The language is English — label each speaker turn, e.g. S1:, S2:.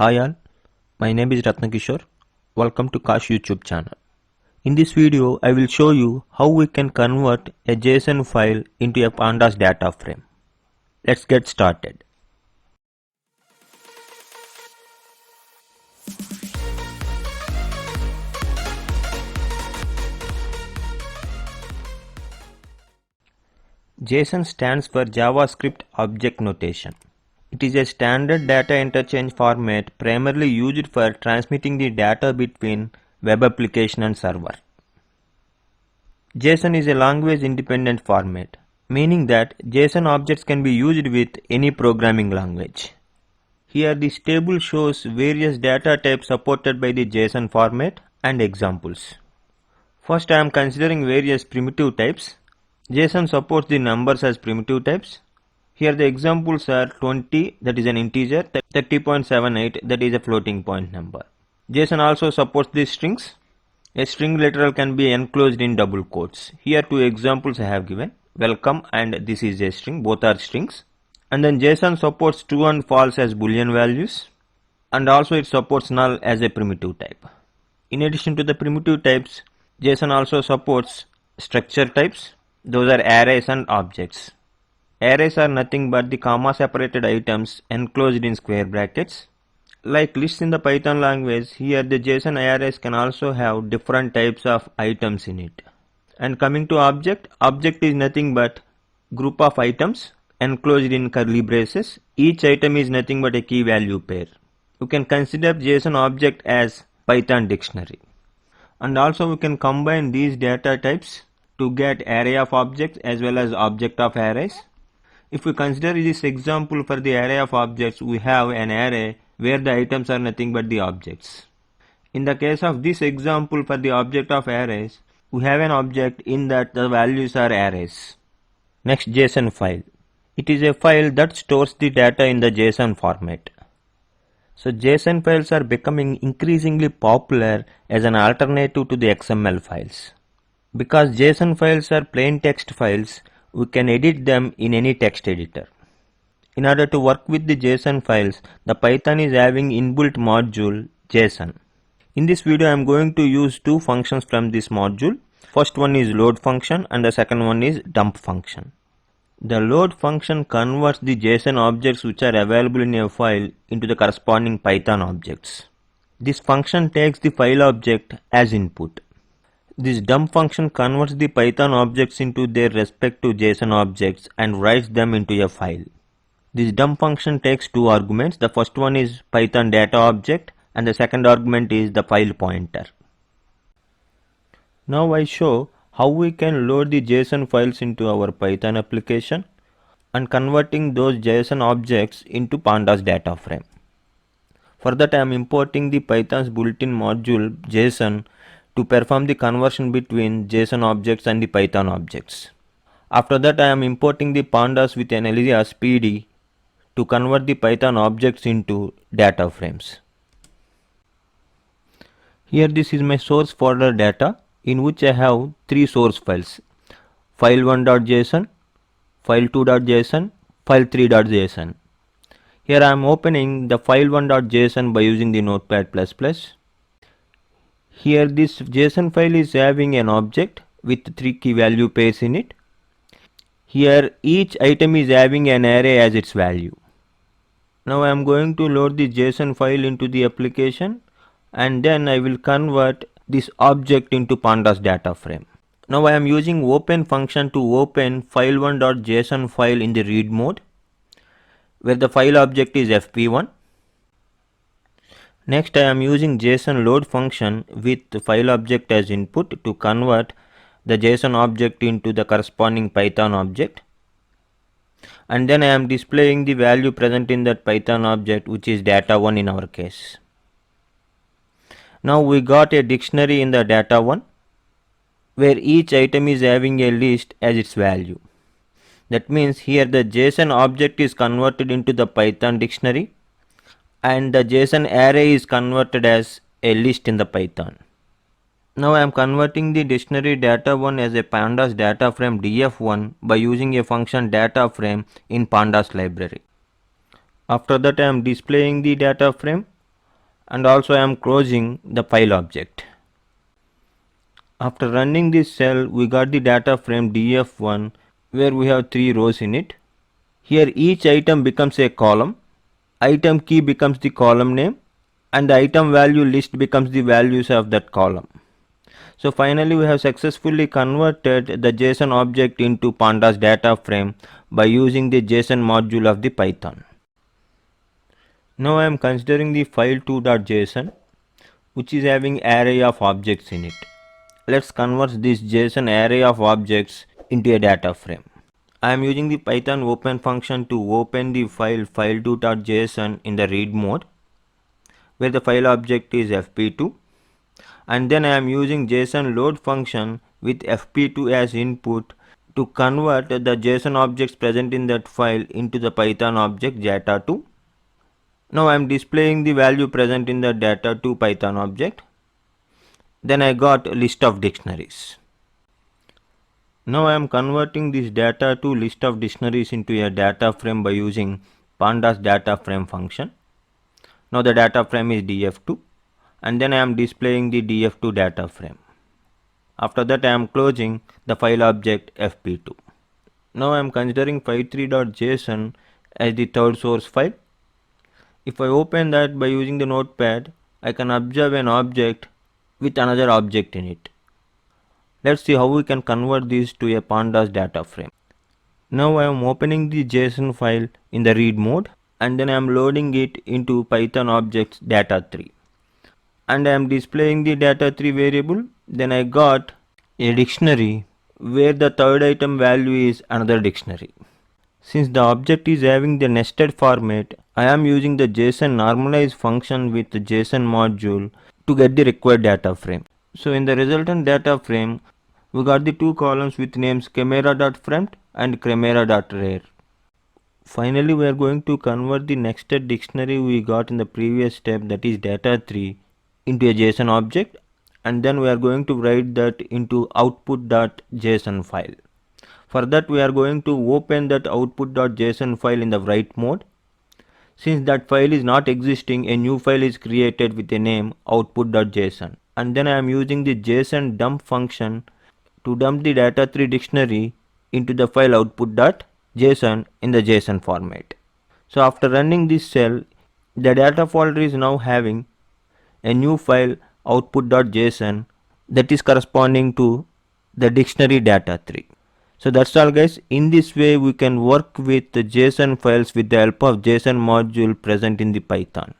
S1: Hi all, my name is Ratnakishore. Welcome to Kash YouTube channel. In this video, I will show you how we can convert a JSON file into a pandas data frame. Let's get started. JSON stands for JavaScript Object Notation. It is a standard data interchange format primarily used for transmitting the data between web application and server. JSON is a language independent format, meaning that JSON objects can be used with any programming language. Here this table shows various data types supported by the JSON format and examples. First I am considering various primitive types. JSON supports the numbers as primitive types. Here the examples are 20, that is an integer, 30.78, that is a floating point number. JSON also supports the strings. A string literal can be enclosed in double quotes. Here two examples I have given, welcome and this is a string, both are strings. And then JSON supports true and false as boolean values, and also it supports null as a primitive type. In addition to the primitive types, JSON also supports structure types. Those are arrays and objects. Arrays are nothing but the comma separated items enclosed in square brackets. Like lists in the Python language, here the JSON arrays can also have different types of items in it. And coming to object is nothing but group of items enclosed in curly braces. Each item is nothing but a key value pair. You can consider JSON object as Python dictionary. And also we can combine these data types to get array of objects as well as object of arrays. If we consider this example for the array of objects, we have an array where the items are nothing but the objects. In the case of this example for the object of arrays, we have an object in that the values are arrays. Next, JSON file. It is a file that stores the data in the JSON format. So JSON files are becoming increasingly popular as an alternative to the XML files. Because JSON files are plain text files, we can edit them in any text editor. In order to work with the JSON files, the Python is having inbuilt module JSON. In this video I am going to use two functions from this module. First one is load function and the second one is dump function. The load function converts the JSON objects which are available in a file into the corresponding Python objects. This function takes the file object as input. This dump function converts the Python objects into their respective JSON objects and writes them into a file. This dump function takes two arguments. The first one is Python data object and the second argument is the file pointer. Now I show how we can load the JSON files into our Python application and converting those JSON objects into pandas data frame. For that I am importing the Python's built-in module JSON to perform the conversion between JSON objects and the Python objects. After that I am importing the pandas with an alias PD to convert the Python objects into data frames. Here this is my source folder data in which I have three source files: file1.json, file2.json, file3.json. Here I am opening the file1.json by using the notepad++. Here this JSON file is having an object with three key value pairs in it. Here each item is having an array as its value. Now I am going to load the JSON file into the application and then I will convert this object into pandas data frame. Now I am using open function to open file1.json file in the read mode where the file object is fp1. Next I am using JSON load function with the file object as input to convert the JSON object into the corresponding Python object. And then I am displaying the value present in that Python object, which is data1 in our case. Now we got a dictionary in the data1 where each item is having a list as its value. That means here the JSON object is converted into the Python dictionary and the JSON array is converted as a list in the Python. Now I am converting the dictionary data1 as a pandas data frame df1 by using a function data frame in pandas library. After that I am displaying the data frame and also I am closing the file object. After running this cell, we got the data frame df1 where we have 3 rows in it. Here each item becomes a column, item key becomes the column name, and the item value list becomes the values of that column. So finally we have successfully converted the JSON object into pandas data frame by using the JSON module of the Python. Now I am considering the file2.json, which is having array of objects in it. Let's convert this JSON array of objects into a data frame. I am using the Python open function to open the file file2.json in the read mode, where the file object is fp2, and then I am using JSON load function with fp2 as input to convert the JSON objects present in that file into the Python object data2. Now I am displaying the value present in the data2 Python object. Then I got a list of dictionaries. Now I am converting this data2 list of dictionaries into a data frame by using pandas data frame function. Now the data frame is df2, and then I am displaying the df2 data frame. After that I am closing the file object fp2. Now I am considering file3.json as the third source file. If I open that by using the notepad, I can observe an object with another object in it. Let's see how we can convert this to a pandas data frame. Now I am opening the JSON file in the read mode, and then I am loading it into Python objects data3. And I am displaying the data3 variable. Then I got a dictionary where the third item value is another dictionary. Since the object is having the nested format, I am using the JSON normalize function with the JSON module to get the required data frame. So in the resultant data frame, we got the two columns with names chimera.front and chimera.rare. Finally, we are going to convert the nested dictionary we got in the previous step, that is data3, into a JSON object, and then we are going to write that into output.json file. For that we are going to open that output.json file in the write mode. Since that file is not existing, a new file is created with a name output.json, and then I am using the JSON dump function to dump the data3 dictionary into the file output.json in the JSON format. So after running this cell, the data folder is now having a new file output.json that is corresponding to the dictionary data3. So that's all guys. In this way we can work with the JSON files with the help of JSON module present in the Python.